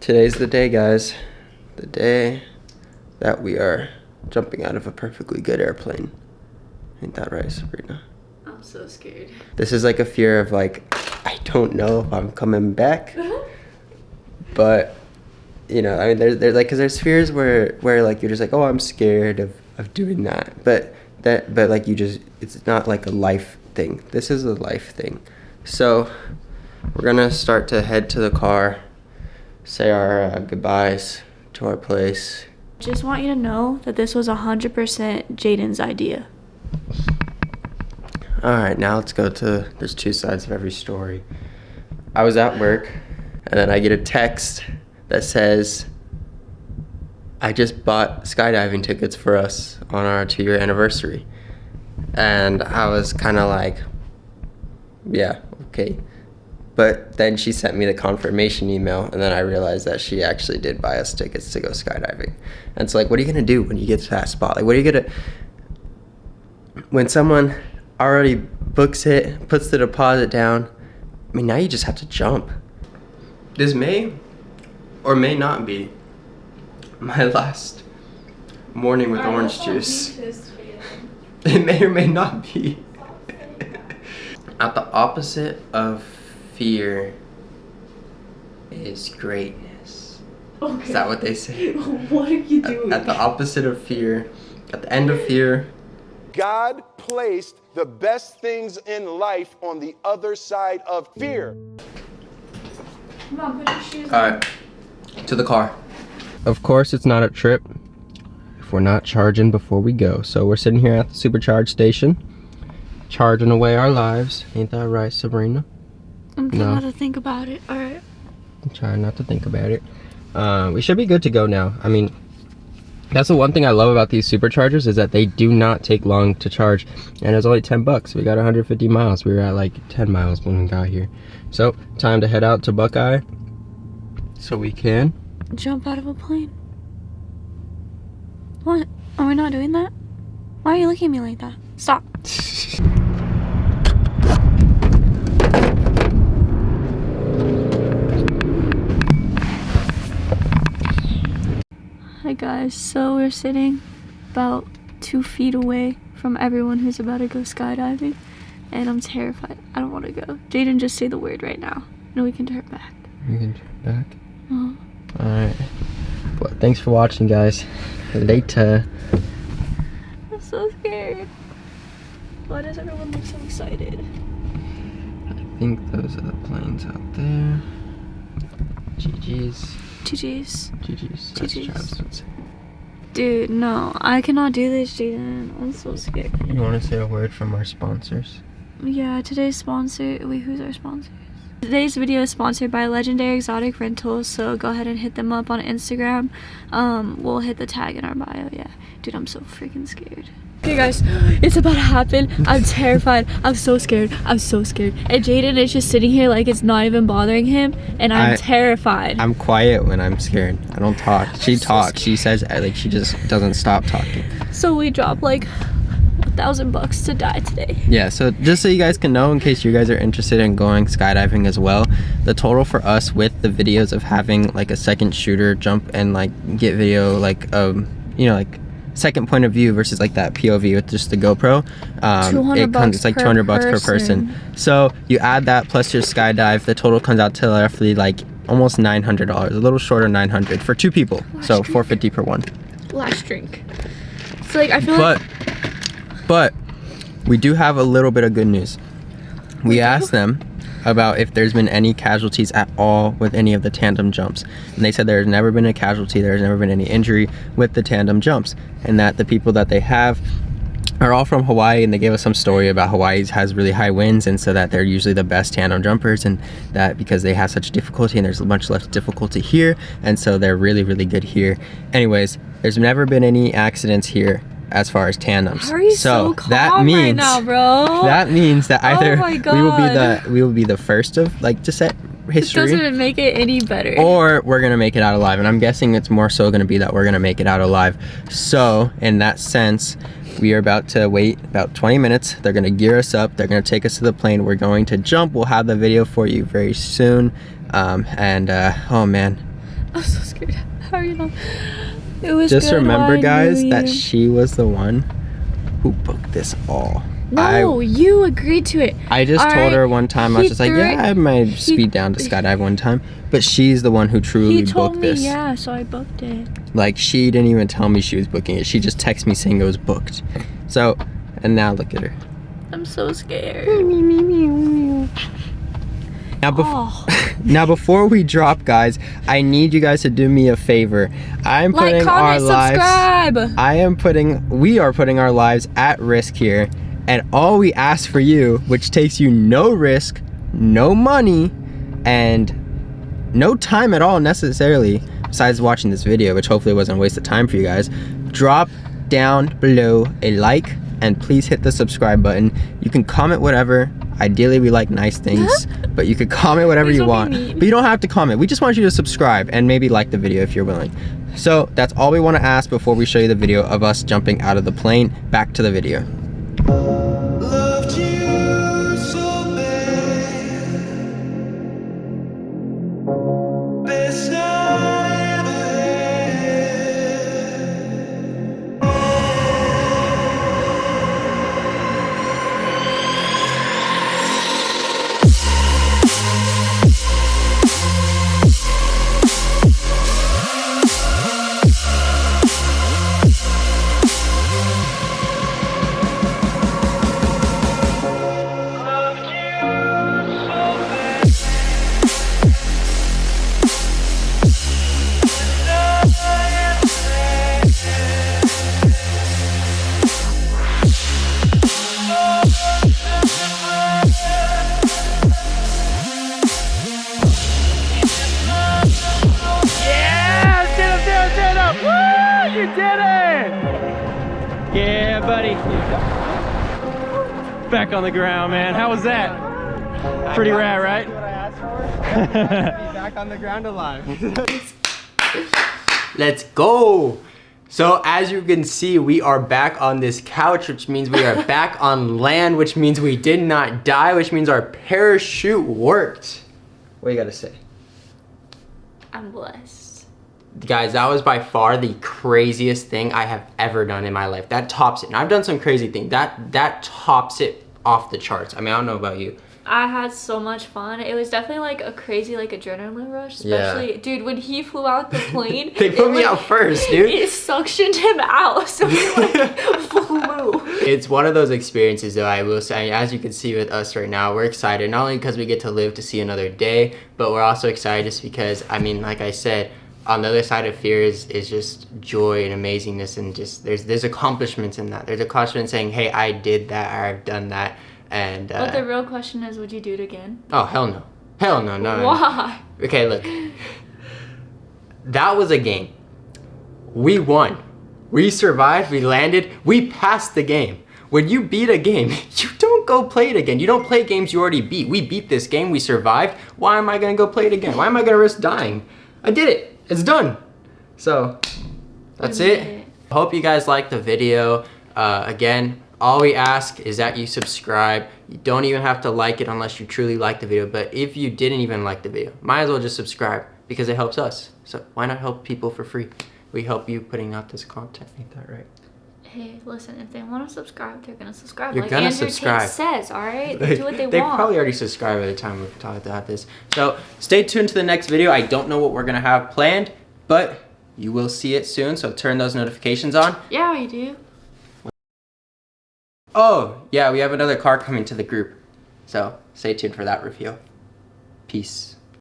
Today's the day, guys. The day that we are jumping out of a perfectly good airplane. Ain't that right, Sabrina? I'm so scared. This is like a fear of like, I don't know if I'm coming back. But, you know, I mean, there's like, cause there's fears where like, you're just like, oh, I'm scared of doing that. But like you just, it's not like a life thing. This is a life thing. So we're gonna start to head to the car, say our goodbyes to our place. Just want you to know that this was 100% Jaden's idea. All right, now let's go to, there's two sides of every story. I was at work and then I get a text that says, I just bought skydiving tickets for us on our 2-year anniversary. And I was kind of like, yeah, okay. But then she sent me the confirmation email, and then I realized that she actually did buy us tickets to go skydiving. And it's like, what are you gonna do when you get to that spot? Like, what are you gonna, when someone already books it, puts the deposit down, I mean, now you just have to jump. This may or may not be my last morning with orange juice. It may or may not be. At the opposite of fear is greatness. Okay. Is that what they say? What are you doing? At the opposite of fear, at the end of fear, God placed the best things in life on the other side of fear. Come on, put your shoes on. all right, to the car. Of course, it's not a trip if we're not charging before we go. So we're sitting here at the supercharge station, charging away our lives. Ain't that right, Sabrina? I'm trying not to think about it. All right. I'm trying not to think about it. We should be good to go now. I mean, that's the one thing I love about these superchargers is that they do not take long to charge. And it's only 10 bucks. We got 150 miles. We were at like 10 miles when we got here. So, time to head out to Buckeye so we can jump out of a plane. What? Are we not doing that? Why are you looking at me like that? Stop. Hi guys, so we're sitting about 2 feet away from everyone who's about to go skydiving, and I'm terrified. I don't want to go. Jaden, just say the word right now. No, we can turn back. We can turn back? Alright. Well, thanks for watching, guys. Later. I'm so scared. Why does everyone look so excited? I think those are the planes out there. GG's. GG's. GG's. That's GG's. Travis would say. Dude, no. I cannot do this, Jaden. I'm so scared. You want to say a word from our sponsors? Yeah, today's sponsor. Wait, who's our sponsors? Today's video is sponsored by Legendary Exotic Rentals, so go ahead and hit them up on Instagram. We'll hit the tag in our bio. Yeah, dude, I'm so freaking scared. Okay guys, it's about to happen. I'm terrified. I'm so scared. I'm so scared. And Jaden is just sitting here like it's not even bothering him, and I'm terrified. I'm quiet when I'm scared. I don't talk. She talks. She says like she just doesn't stop talking. So we dropped like $1,000 to die today. Yeah, so just so you guys can know, in case you guys are interested in going skydiving as well, the total for us with the videos of having like a second shooter jump and like get video like you know, like second point of view versus like that POV with just the GoPro, it's like $200 per person. So you add that plus your skydive, the total comes out to roughly like almost $900, a little short of $900 for 2 people. So $450 per one. Last drink. It's like I feel but we do have a little bit of good news. We asked them about if there's been any casualties at all with any of the tandem jumps, and they said there's never been a casualty, there's never been any injury with the tandem jumps, and that the people that they have are all from Hawaii, and they gave us some story about Hawaii has really high winds, and so that they're usually the best tandem jumpers, and that because they have such difficulty and there's much less difficulty here, and so they're really good here. Anyways, there's never been any accidents here as far as tandems. How are you so calm that means right now, bro? That means that either oh we will be the first of like to set history. It doesn't make it any better. Or we're gonna make it out alive, and I'm guessing it's more so gonna be that we're gonna make it out alive. So in that sense, we are about to wait about 20 minutes. They're gonna gear us up. They're gonna take us to the plane. We're going to jump. We'll have the video for you very soon. Oh man. I'm so scared. How are you not? It was Just good remember, while I guys, knew that you. she was the one who booked this all. No, you agreed to it. I just All told right, her one time, I was he just like, threw yeah, it- I had my speed down to skydive one time. But she's the one who truly He told booked me, this. yeah, so I booked it. Like, she didn't even tell me she was booking it. She just texted me saying it was booked. So, and now look at her. I'm so scared. Now, Oh. now before we drop, guys, I need you guys to do me a favor. I'm Like, putting our comment, lives. subscribe. We are putting our lives at risk here, and all we ask for you, which takes you no risk, no money, and no time at all necessarily, besides watching this video, which hopefully wasn't a waste of time for you guys. Drop down below a like, and please hit the subscribe button. You can comment whatever. Ideally, we like nice things, but you could comment whatever Please you don't be want. mean. But you don't have to comment. We just want you to subscribe and maybe like the video if you're willing. So that's all we want to ask before we show you the video of us jumping out of the plane. Back to the video. Loved you so bad. Best I ever Yeah, buddy. Back on the ground, man. How was that? Pretty rad, right? Back on the ground alive. Let's go. So as you can see, we are back on this couch, which means we are back on land, which means we did not die, which means our parachute worked. What do you gotta say? I'm blessed. Guys, that was by far the craziest thing I have ever done in my life. That tops it. And I've done some crazy things. That tops it off the charts. I mean, I don't know about you. I had so much fun. It was definitely like a crazy like adrenaline rush, Yeah. especially dude when he flew out the plane. They put me like, out first, dude. It suctioned him out, so he like flew. It's one of those experiences though, I will say, as you can see with us right now, we're excited not only because we get to live to see another day, but we're also excited just because, I mean, like I said, on the other side of fear is just joy and amazingness, and just there's accomplishments in that. There's accomplishments saying, hey, I did that, or I've done that. And But the real question is, would you do it again? oh, hell no. Hell no, no. Why? Okay, look. That was a game. We won. We survived, we landed, we passed the game. When you beat a game, you don't go play it again. You don't play games you already beat. We beat this game, we survived. Why am I gonna go play it again? Why am I gonna risk dying? I did it. It's done. So, that's We made it. it. I hope you guys liked the video. Again, all we ask is that you subscribe. You don't even have to like it unless you truly like the video. But if you didn't even like the video, might as well just subscribe because it helps us. So why not help people for free? We help you putting out this content. Ain't that right? Hey, listen, if they want to subscribe, they're gonna subscribe. You're like gonna Andrew Tate subscribe. says, all right? They do what they They want. probably already subscribed by the time we've talked about this. So stay tuned to the next video. I don't know what we're gonna have planned, but you will see it soon. So turn those notifications on. Yeah, you do. Oh, yeah, we have another car coming to the group. So stay tuned for that review. Peace.